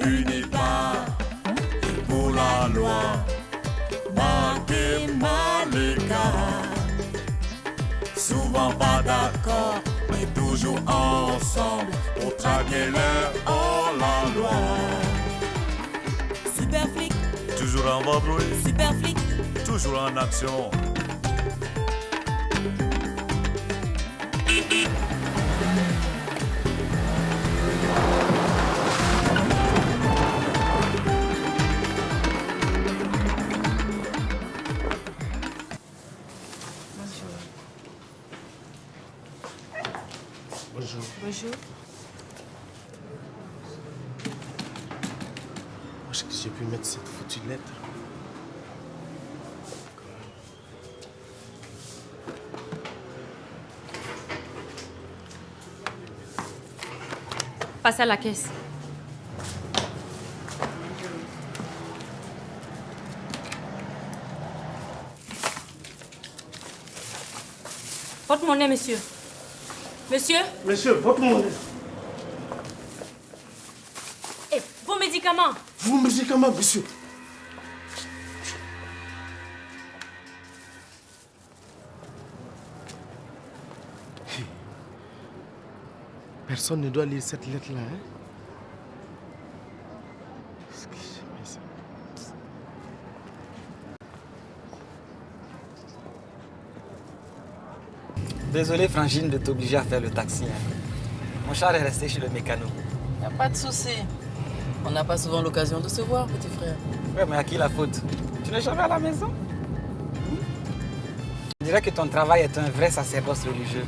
puni pas. Et pour la loi, malgré l'écart. Souvent pas d'accord, mais toujours ensemble pour traquer l'heure en la loi. Super flic, Toujours en vadrouille, super flic. toujours en action. Bonjour. Bonjour. Où est-ce que j'ai pu mettre cette foutue lettre? Passez à la caisse. Votre monnaie, monsieur. Monsieur? Monsieur, votre monnaie. Eh, vos médicaments. Vos médicaments, monsieur. Personne ne doit lire cette lettre-là, hein? Est-ce que j'ai mis ça? Désolé Frangine de t'obliger à faire le taxi. Mon char est resté chez le mécano. Y a pas de souci. On n'a pas souvent l'occasion de se voir, petit frère. Ouais, mais à qui la faute? Tu n'es jamais à la maison? Je dirais que ton travail est un vrai sacerdoce religieux.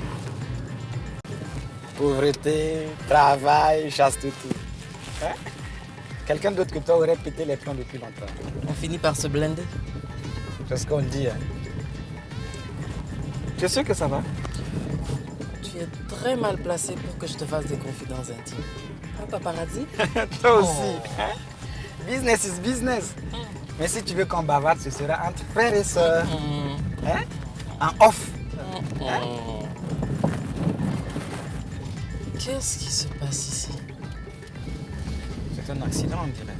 Pauvreté, travail, chasse tout. Hein? Quelqu'un d'autre que toi aurait pété les plombs depuis longtemps. On finit par se blinder. C'est ce qu'on dit. Hein. Tu es sûr que ça va? Tu es très mal placé pour que je te fasse des confidences intimes. Hein, paparazzi? Toi aussi. Hein? Business is business. Mais si tu veux qu'on bavarde, ce sera entre frères et sœurs. Hein? En off. Hein? Qu'est-ce qui se passe ici? C'est un accident, on dirait.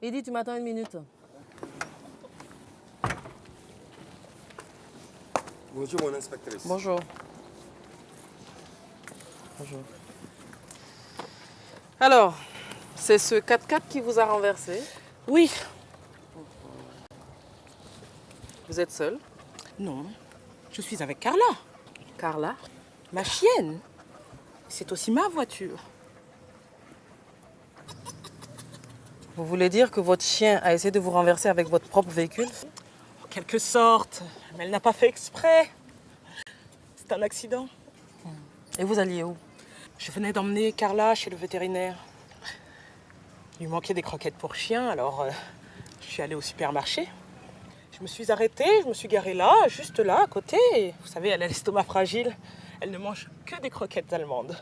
Edith, tu m'attends une minute. Bonjour, mon inspectrice. Bonjour. Bonjour. Alors, c'est ce 4x4 qui vous a renversé? Oui. Vous êtes seul? Non, je suis avec Carla, Carla? ma chienne. C'est aussi ma voiture. Vous voulez dire que votre chien a essayé de vous renverser avec votre propre véhicule? En quelque sorte, mais elle n'a pas fait exprès. C'est un accident. Et vous alliez où? Je venais d'emmener Carla chez le vétérinaire. Il lui manquait des croquettes pour chien, alors je suis allée au supermarché. Je me suis arrêtée, je me suis garée là, juste là, à côté. Et vous savez, elle a l'estomac fragile. Elle ne mange que des croquettes allemandes.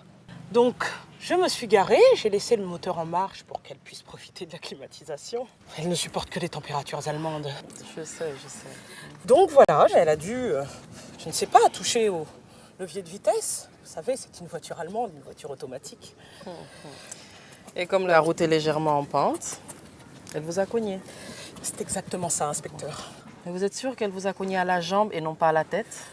Donc, je me suis garée, j'ai laissé le moteur en marche pour qu'elle puisse profiter de la climatisation. Elle ne supporte que les températures allemandes. Je sais. Donc voilà, elle a dû, je ne sais pas, toucher au levier de vitesse. Vous savez, c'est une voiture allemande, une voiture automatique. Et comme la route est légèrement en pente, elle vous a cogné. C'est exactement ça, inspecteur. Mais vous êtes sûr qu'elle vous a cogné à la jambe et non pas à la tête?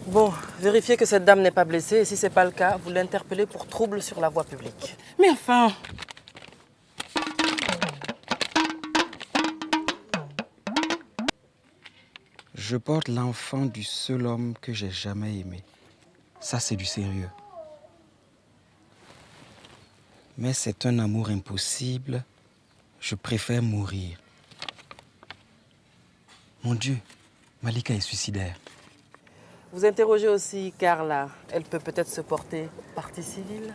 Bon, vérifiez que cette dame n'est pas blessée et si ce n'est pas le cas, vous l'interpellez pour trouble sur la voie publique. Mais enfin, Je porte l'enfant du seul homme que j'ai jamais aimé. Ça, c'est du sérieux. Mais c'est un amour impossible. Je préfère mourir. Mon Dieu, Malika est suicidaire. Vous interrogez aussi Carla. Elle peut peut-être se porter partie civile.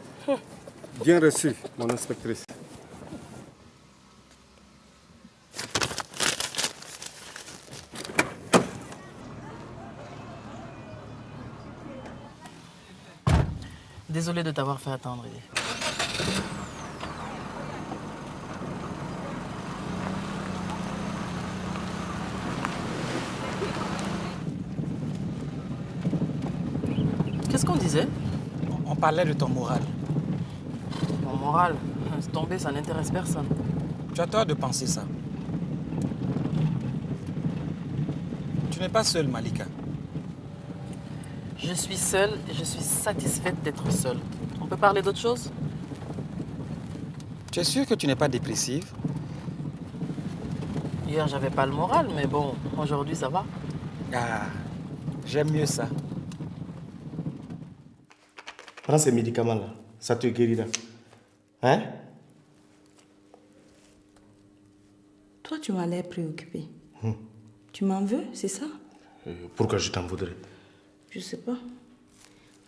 Bien reçu, mon inspectrice. Désolée de t'avoir fait attendre. Qu'est-ce qu'on disait? On parlait de ton moral. Mon moral, laisse tomber, ça n'intéresse personne. Tu as tort de penser ça. Tu n'es pas seule, Malika. Je suis seule et je suis satisfaite d'être seule. On peut parler d'autre chose? Tu es sûre que tu n'es pas dépressive? Hier, j'avais pas le moral, mais bon, aujourd'hui, ça va. Ah, j'aime mieux ça. Prends ces médicaments-là, ça te guérira. Hein? Toi, tu m'as l'air préoccupé. Tu m'en veux, c'est ça? Pourquoi je t'en voudrais? Je sais pas.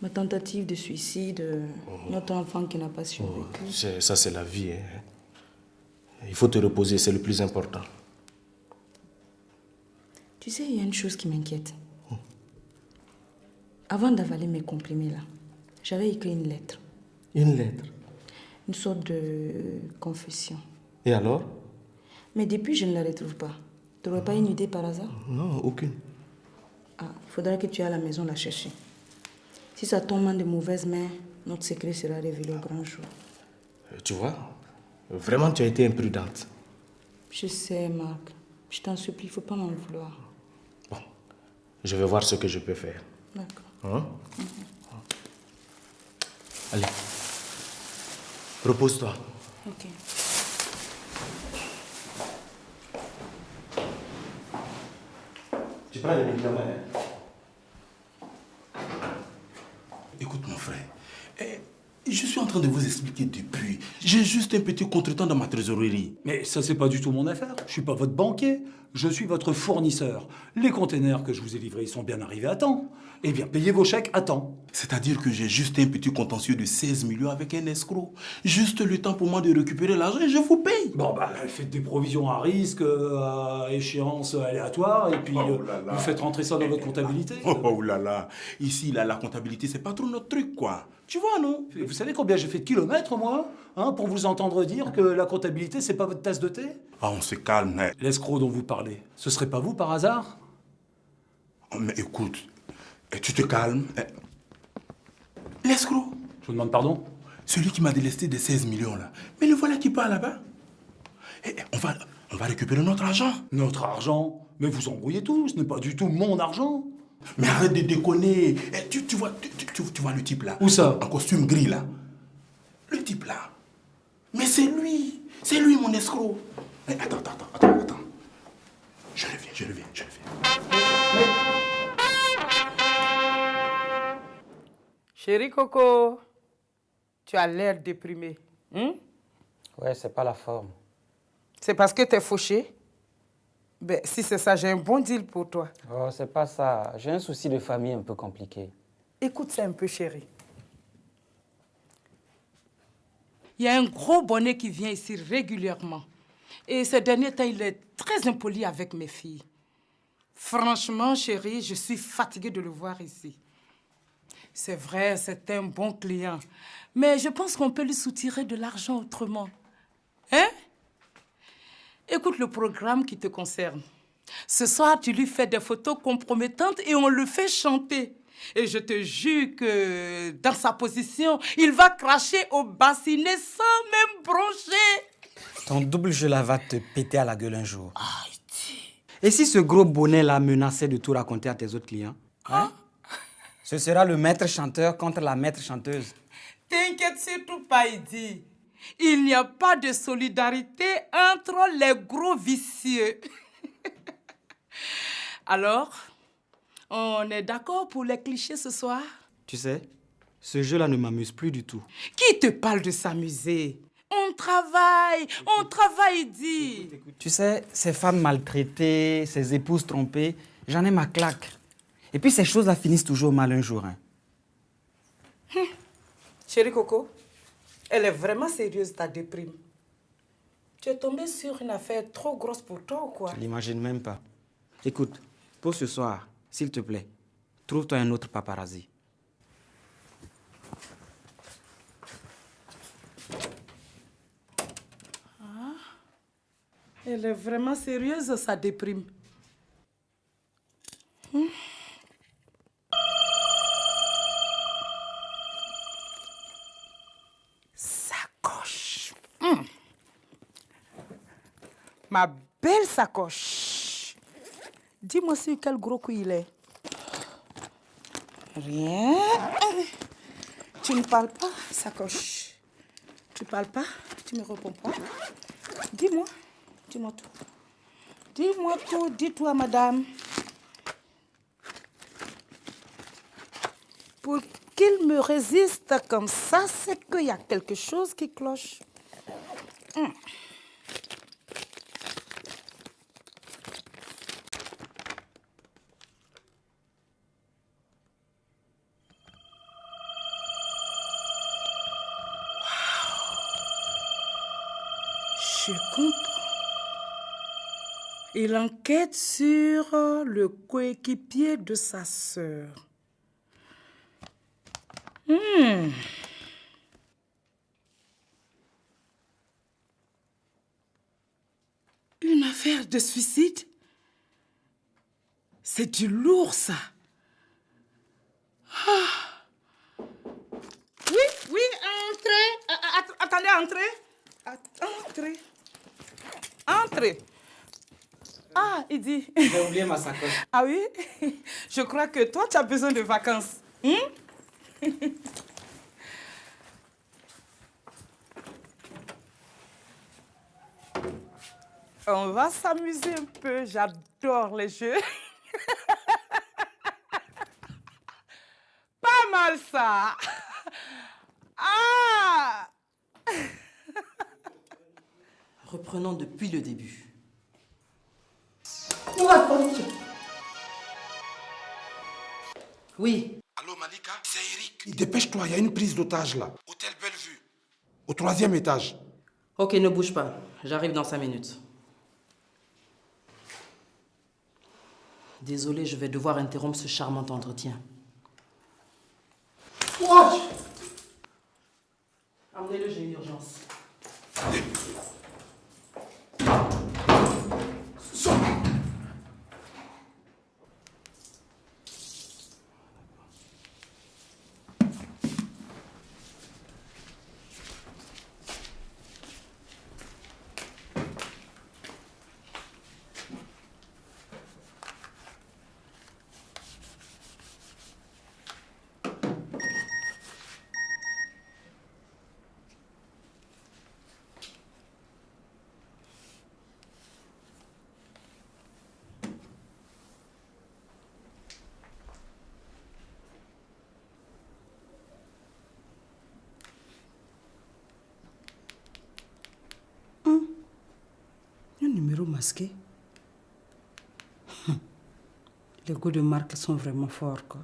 Ma tentative de suicide, notre enfant qui n'a pas survécu. Ça, c'est la vie. Hein. Il faut te reposer, c'est le plus important. Tu sais, il y a une chose qui m'inquiète. Avant d'avaler mes comprimés, là, j'avais écrit une lettre. Une lettre? Une sorte de confession. Et alors? Mais depuis, je ne la retrouve pas. Tu n'aurais pas une idée par hasard? Non, aucune. Ah, il faudra que tu ailles à la maison la chercher. Si ça tombe en de mauvaises mains, notre secret sera révélé au grand jour. Tu vois, vraiment, tu as été imprudente. Je sais, Marc. Je t'en supplie, il ne faut pas m'en vouloir. Bon, je vais voir ce que je peux faire. D'accord. Hein? Allez, repose-toi. Ok. Tu prends les médicaments, hein? Écoute mon frère, je suis en train de vous expliquer depuis. J'ai juste un petit contretemps dans ma trésorerie. Mais ça, c'est pas du tout mon affaire. Je suis pas votre banquier, je suis votre fournisseur. Les containers que je vous ai livrés, ils sont bien arrivés à temps. Eh bien, payez vos chèques à temps. C'est-à-dire que j'ai juste un petit contentieux de 16 millions avec un escroc. Juste le temps pour moi de récupérer l'argent et je vous paye. Bon, bah, faites des provisions à risque, à échéance aléatoire, et puis vous faites rentrer ça dans votre comptabilité. Oh là là, ici, là, la comptabilité, c'est pas trop notre truc, quoi. Tu vois, non? Vous savez combien j'ai fait de kilomètres, moi, hein, pour vous entendre dire que la comptabilité, c'est pas votre tasse de thé? Ah, on se calme, hein. L'escroc dont vous parlez, ce serait pas vous par hasard? Oh, mais écoute, tu te calmes. L'escroc? Je vous demande pardon? Celui qui m'a délesté des 16 millions, là. Mais le voilà qui part là-bas. On va récupérer notre argent. Notre argent? Mais vous embrouillez tout, ce n'est pas du tout mon argent. Mais arrête de déconner. Tu vois le type là? Où ça? En costume gris là. Le type là. Mais c'est lui mon escroc. Attends. Je reviens. Chérie Coco, tu as l'air déprimée. Ouais, c'est pas la forme. C'est parce que tu es fauché? Ben, si c'est ça, j'ai un bon deal pour toi. Oh, c'est pas ça. J'ai un souci de famille un peu compliqué. Écoute ça un peu, chérie. Il y a un gros bonnet qui vient ici régulièrement. Et ces derniers temps, il est très impoli avec mes filles. Franchement, chérie, je suis fatiguée de le voir ici. C'est vrai, c'est un bon client. Mais je pense qu'on peut lui soutirer de l'argent autrement. Hein? Écoute le programme qui te concerne. Ce soir, tu lui fais des photos compromettantes et on le fait chanter. Et je te jure que dans sa position, il va cracher au bassinet sans même broncher. Ton double jeu là va te péter à la gueule un jour. Et si ce gros bonnet-là menaçait de tout raconter à tes autres clients? Hein? Ce sera le maître chanteur contre la maître chanteuse. T'inquiète surtout pas, Idi. Il n'y a pas de solidarité entre les gros vicieux. Alors, on est d'accord pour les clichés ce soir? Tu sais, ce jeu-là ne m'amuse plus du tout. Qui te parle de s'amuser? On travaille, Idi. Tu sais, ces femmes maltraitées, ces épouses trompées, j'en ai ma claque. Et puis ces choses-là finissent toujours mal un jour. Hein. Chérie Coco, elle est vraiment sérieuse, ta déprime. Tu es tombée sur une affaire trop grosse pour toi ou quoi? Je l'imagine même pas. Écoute, pour ce soir, s'il te plaît, trouve-toi un autre paparazzi. Ah, elle est vraiment sérieuse, sa déprime. Ma belle sacoche. Dis-moi sur quel gros coup il est. Rien. Tu ne parles pas, sacoche. Tu parles pas, tu me réponds pas. Dis-moi tout. Dis-moi tout, dis-toi, madame. Pour qu'il me résiste comme ça, c'est qu'il y a quelque chose qui cloche. Je suis content. Il enquête sur le coéquipier de sa sœur. Une affaire de suicide? C'est du lourd, ça. Ah. Oui, entrez. Attendez, entrez. Entrez. Ah, il dit. J'ai oublié ma sacoche. Ah oui? Je crois que toi, tu as besoin de vacances. On va s'amuser un peu. J'adore les jeux. Pas mal, ça. Ah! Reprenons depuis le début. Oui. Allô Malika, c'est Eric. Dépêche-toi, il y a une prise d'otage là. Hôtel Bellevue. Au 3e étage. Ok, ne bouge pas. J'arrive dans 5 minutes. Désolée, je vais devoir interrompre ce charmant entretien. What? Emmenez-le, j'ai une urgence. Un numéro masqué. Les goûts de Marc sont vraiment forts, quoi.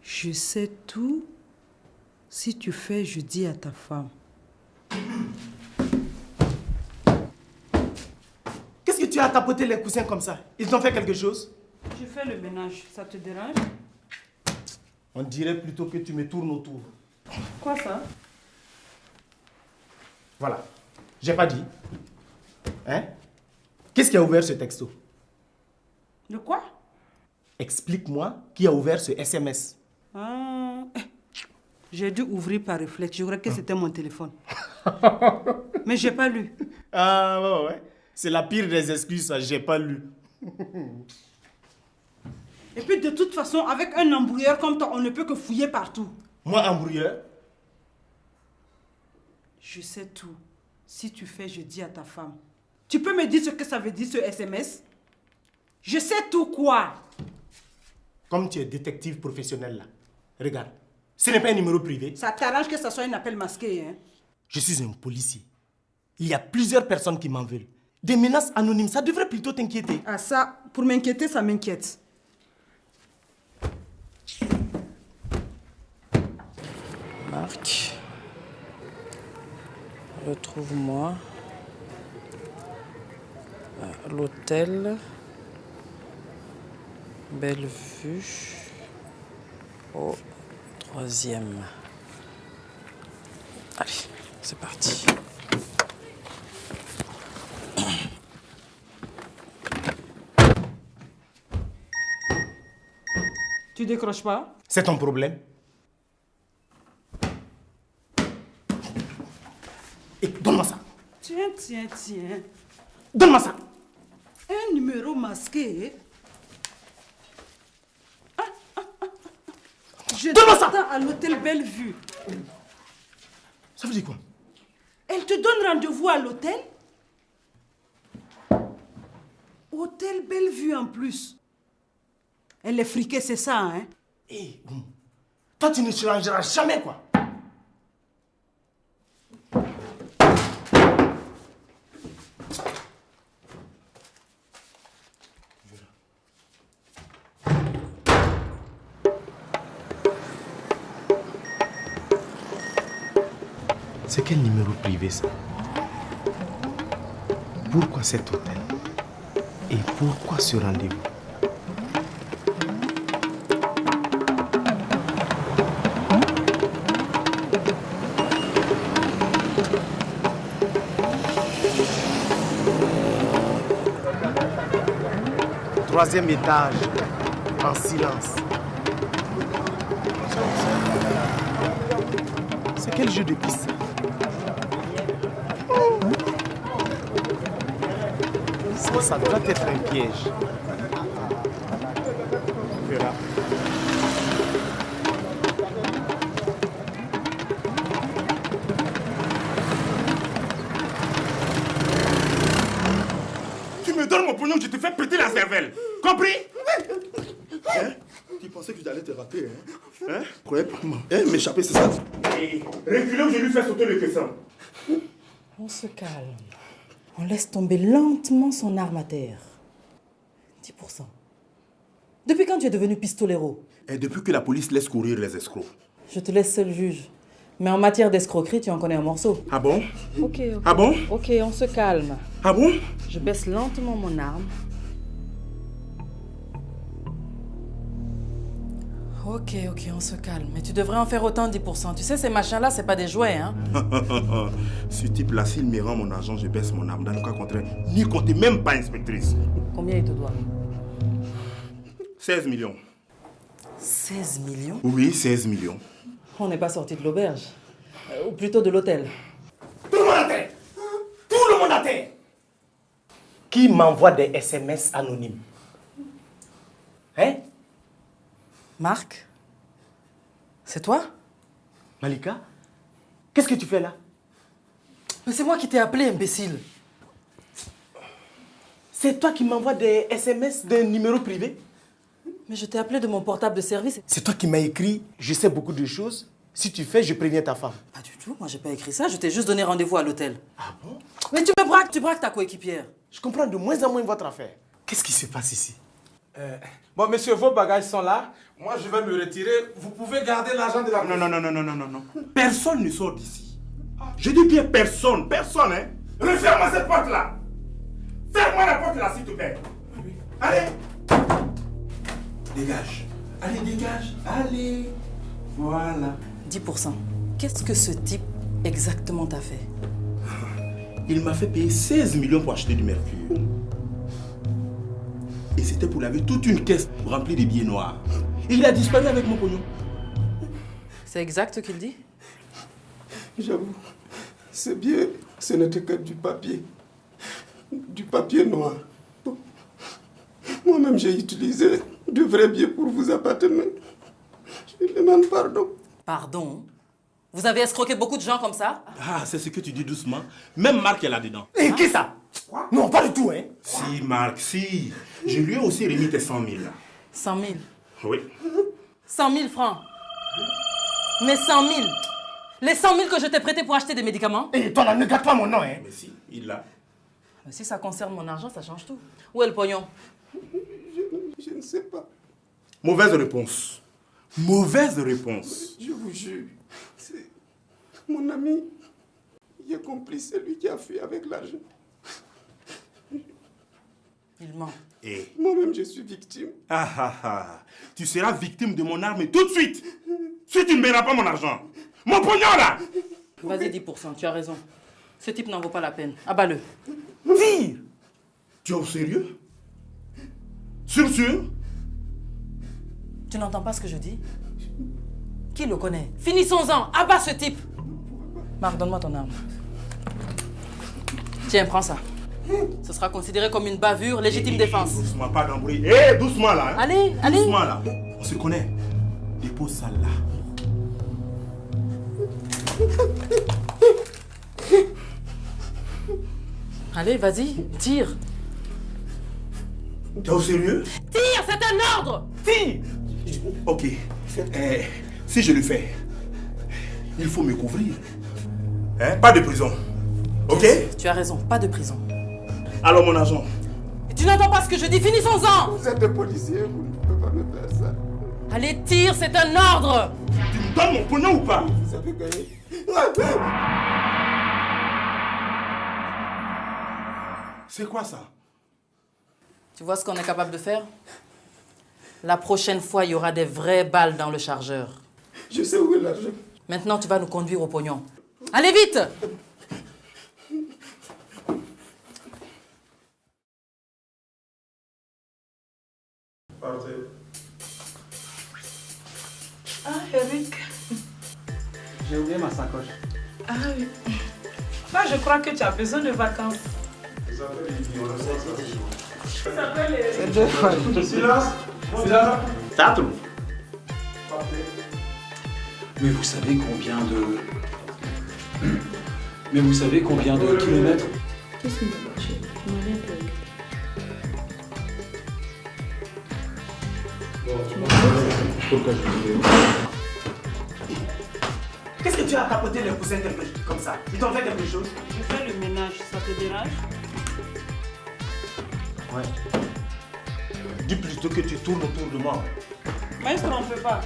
Je sais tout. Si tu fais, je dis à ta femme. Qu'est-ce que tu as tapoté les coussins comme ça? Ils t'ont fait quelque chose? Je fais le ménage. Ça te dérange? On dirait plutôt que tu me tournes autour. Quoi ça? Voilà. J'ai pas dit. Hein? Qu'est-ce qui a ouvert ce texto? De quoi? Explique-moi qui a ouvert ce SMS. Ah, j'ai dû ouvrir par réflexe. Je croyais que c'était mon téléphone. Mais j'ai pas lu. Ah ouais. C'est la pire des excuses, ça. J'ai pas lu. Et puis de toute façon, avec un embrouilleur comme toi, on ne peut que fouiller partout. Moi, embrouilleur? Je sais tout. Si tu fais, je dis à ta femme. Tu peux me dire ce que ça veut dire, ce SMS? Je sais tout quoi? Comme tu es détective professionnel là, regarde, ce n'est pas un numéro privé. Ça t'arrange que ça soit un appel masqué, hein? Je suis un policier. Il y a plusieurs personnes qui m'en veulent. Des menaces anonymes, ça devrait plutôt t'inquiéter. Ah ça, pour m'inquiéter, ça m'inquiète. Marc, retrouve-moi à l'hôtel Bellevue au 3e. Allez, c'est parti. Tu décroches pas? C'est ton problème. Et donne-moi ça. Tiens. Donne-moi ça. Un numéro masqué. Je t'attends à l'hôtel Bellevue. Ça veut dire quoi? Elle te donne rendez-vous à l'hôtel? Hôtel Bellevue en plus. Elle est friquée, c'est ça, hein? Hé, toi tu ne te rangeras jamais, quoi. C'est quel numéro privé ça? Pourquoi cet hôtel? Et pourquoi ce rendez-vous? Troisième étage, en silence. C'est quel jeu de piste? Ça doit être un piège. On verra. Tu me donnes mon pognon, je te fais péter la cervelle. Compris? Hein? Tu pensais que j'allais te rater, hein? Hein? Croyais pas m'échapper, c'est ça? Et reculez ou je lui fais sauter le caisson. On se calme. On laisse tomber lentement son arme à terre. 10%. Depuis quand tu es devenu pistolero? Et depuis que la police laisse courir les escrocs. Je te laisse seul juge. Mais en matière d'escroquerie, tu en connais un morceau. Ah bon? Ok. Ah bon? Ok, on se calme. Ah bon? Je baisse lentement mon arme. Ok, on se calme. Mais tu devrais en faire autant, 10%. Tu sais, ces machins-là, c'est pas des jouets, hein? Ce type-là, s'il me rend mon argent, je baisse mon arme. Dans le cas contraire, n'y comptez même pas, inspectrice. Combien il te doit? 16 millions. 16 millions? Oui, 16 millions. On n'est pas sorti de l'auberge. Ou plutôt de l'hôtel. Tout le monde à terre! Tout le monde à terre! Qui m'envoie des SMS anonymes? Hein? Marc? C'est toi? Malika? Qu'est-ce que tu fais là? Mais c'est moi qui t'ai appelé, imbécile. C'est toi qui m'envoies des SMS d'un numéro privé? Mais je t'ai appelé de mon portable de service. C'est toi qui m'as écrit « Je sais beaucoup de choses. Si tu fais, je préviens ta femme. » Pas du tout, moi j'ai pas écrit ça. Je t'ai juste donné rendez-vous à l'hôtel. Ah bon? Mais tu braques ta coéquipière. Je comprends de moins en moins votre affaire. Qu'est-ce qui se passe ici? Bon, monsieur, vos bagages sont là. Moi, je vais me retirer. Vous pouvez garder l'argent de la... Non. Personne ne sort d'ici. Je dis bien personne, hein. Referme-moi cette porte-là. Ferme-moi la porte là, s'il te plaît. Allez. Dégage. Allez, dégage. Allez. Voilà. 10%. Qu'est-ce que ce type exactement t'a fait? Il m'a fait payer 16 millions pour acheter du mercure. Et c'était pour laver toute une caisse remplie de billets noirs. Et il a disparu avec mon pognon. C'est exact ce qu'il dit? J'avoue, c'est bien, ce n'était que du papier. Du papier noir. Bon. Moi-même, j'ai utilisé de vrais billets pour vous appartenir. Je demande pardon. Pardon? Vous avez escroqué beaucoup de gens comme ça? Ah, c'est ce que tu dis doucement. Même Marc est là-dedans. Et qui ça? Non, pas du tout, hein? Si, Marc, si. Je lui ai aussi remis tes 100 000. 100 000? Oui. 100 000 francs? Mais 100 000? Les 100 000 que je t'ai prêtés pour acheter des médicaments? Et toi là, ne gâte pas mon nom, hein? Mais si, il l'a. Mais si ça concerne mon argent, ça change tout. Où est le pognon? Je ne sais pas. Mauvaise réponse. Mauvaise réponse. Je vous jure, c'est mon ami. Il a complice, c'est lui qui a fui avec l'argent. Il ment. Et moi-même, je suis victime. Tu seras victime de mon arme tout de suite. Si tu ne paieras pas mon argent. Mon pognon là. Vas-y, 10%, tu as raison. Ce type n'en vaut pas la peine. Abat-le. Tire! Tu es au sérieux? Sûr? Tu n'entends pas ce que je dis? Qui le connaît? Finissons-en. Abat ce type. Marc, donne-moi ton arme. Tiens, prends ça. Ce sera considéré comme une bavure, légitime défense. Doucement, pas d'embrouille. Hé, doucement là. Hein. Allez, allez. Doucement là. On se connaît. Dépose ça là. Allez, vas-y, tire. T'es au sérieux? Tire, c'est un ordre. Tire. Ok. Si je le fais, il faut me couvrir. Hein? Pas de prison. Ok? Tu as raison, pas de prison. Alors mon agent. Tu n'entends pas ce que je dis, finissons-en. Vous êtes des policiers, vous ne pouvez pas me faire ça. Allez, tire, c'est un ordre. Tu me donnes mon pognon ou pas? Vous avez gagné. C'est quoi ça? Tu vois ce qu'on est capable de faire? La prochaine fois, il y aura des vraies balles dans le chargeur. Je sais où est l'argent. Maintenant, tu vas nous conduire au pognon. Allez vite! Partez. Ah, Eric. J'ai oublié ma sacoche. Ah oui. Moi, je crois que tu as besoin de vacances. C'est deux fois. Silence. Silence. Tato. Mais vous savez combien de... Mais vous savez combien de kilomètres? Qu'est-ce qui m'a fâché? Tu m'as bien préoccupé. Qu'est-ce que tu as tapoté les coussins comme ça? Ils t'ont fait quelque chose? Je fais le ménage, ça te dérange? Ouais. Dis plutôt que tu tournes autour de moi. Maestro, on ne peut pas.